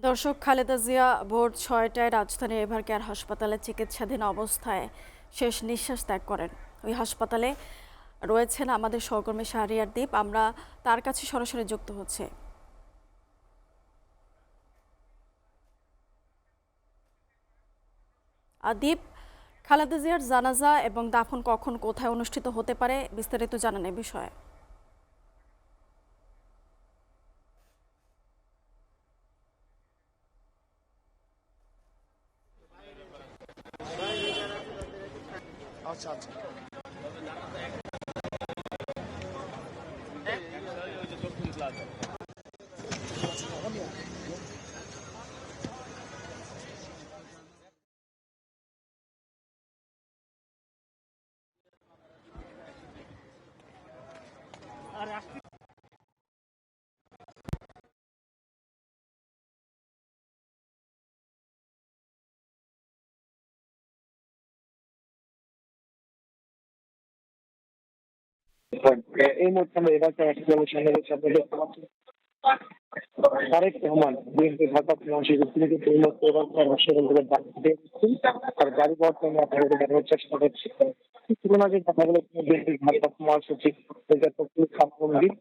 দর্শক, খালেদা জিয়া ভোর ৬টায় রাজধানীর এভার কেয়ার হাসপাতালে চিকিৎসাধীন অবস্থায় শেষ নিঃশ্বাস ত্যাগ করেন। ওই হাসপাতালে রয়েছেন আমাদের সহকর্মী শাহরিয়ার দ্বীপ। আমরা তার কাছে সরাসরি যুক্ত হচ্ছে। দ্বীপ, খালেদা জিয়ার জানাজা এবং দাফন কখন কোথায় অনুষ্ঠিত হতে পারে, বিস্তারিত জানান এ বিষয়ে। আচ্ছা আচ্ছা এই মুহূর্তে আমরা এবার সামনে সামনে দেখতে পাচ্ছি তারেক রহমান বিএনপি ভারপ্রাপ্ত মহাসচিব তিনি কিন্তু এই মুহূর্তে এবার হাসপাতাল থেকে দেখছি আর গাড়ি বর্তমানে আপনাদের দেখানোর চেষ্টা করছি। কিছুক্ষণ আগে কথা বলে বিএনপির ভারপ্রাপ্ত মহাসচিব খামরুদ্দিন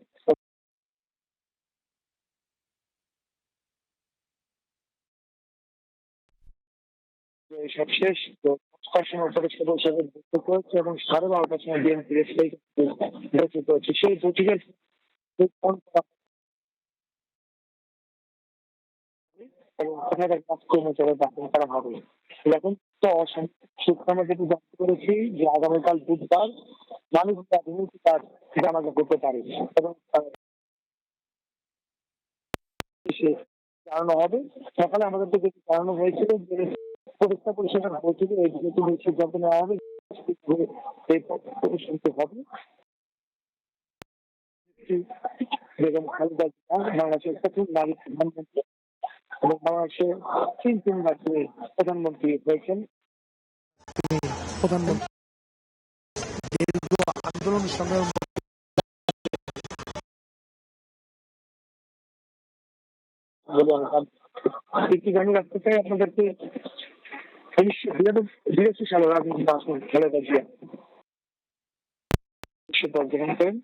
সব শেষ তো উপদেষ্টা পরিষদের বৈঠক হয়েছে এবং 12:30টার সময় বিএনপির বৈঠক হচ্ছে সেই বৈঠকের এবং কোথায় কাজকর্ম চলে দাপন করা হবে। এখন তো সূত্র আমরা যেটি জানতে পেরেছি যে আগামীকাল বুধবার মানুষ তার জানাজা করতে পারে এবং জানানো হবে। সকালে আমাদেরকে যেটি জানানো হয়েছিল যে উপদেষ্টা পরিষদের বৈঠকে এই সিদ্ধান্ত নেওয়া হবে এই শুনতে হবে বেগম খালেদা জিয়া বাংলাদেশের প্রথম নারী প্রধানমন্ত্রী এবং বাংলাদেশে তিনবার তিনি প্রধানমন্ত্রী হয়েছেন। প্রধানমন্ত্রী দীর্ঘ আন্দোলন সংগ্রাম একটি গান রাখতে চাই আপনাদেরকে। 1982 সালে রাজনীতি আসেন খালেদা জিয়া, গ্রহণ করেন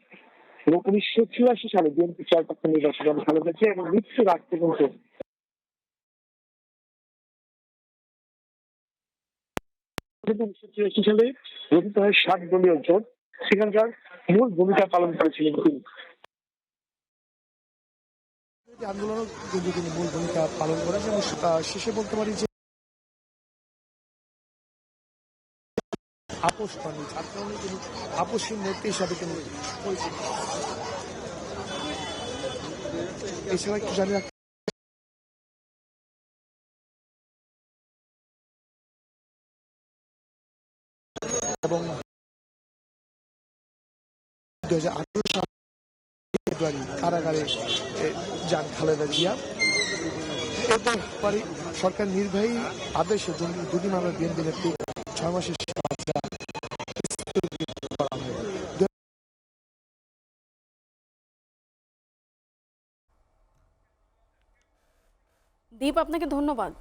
এবং 1984 সালে বিএনপি চেয়ারপারসন নির্বাচিত হন খালেদা জিয়া এবং মৃত্যুর আগ পর্যন্ত 1984 সালে গঠিত হয় 7 দলীয় জোট, সেখানকার মূল ভূমিকা পালন করেছিলেন তিনি। আন্দোলন কিন্তু তিনি মূল ভূমিকা পালন করেছেন এবং শেষে বলতে পারি যে আপোষ করেন, ছাত্রলীগ তিনি আপোষী নেত্রী হিসাবে তিনি পরিচিত। এছাড়া একটু জানি এবং 2018 সাল ফেব্রুয়ারি কারাগারে যান খালেদা জিয়া। এরপর সরকার নির্বাহী আদেশে দুটি মামলা বিএনপি নেত্রী 6 মাসের করা হয়। দীপ, আপনাকে ধন্যবাদ।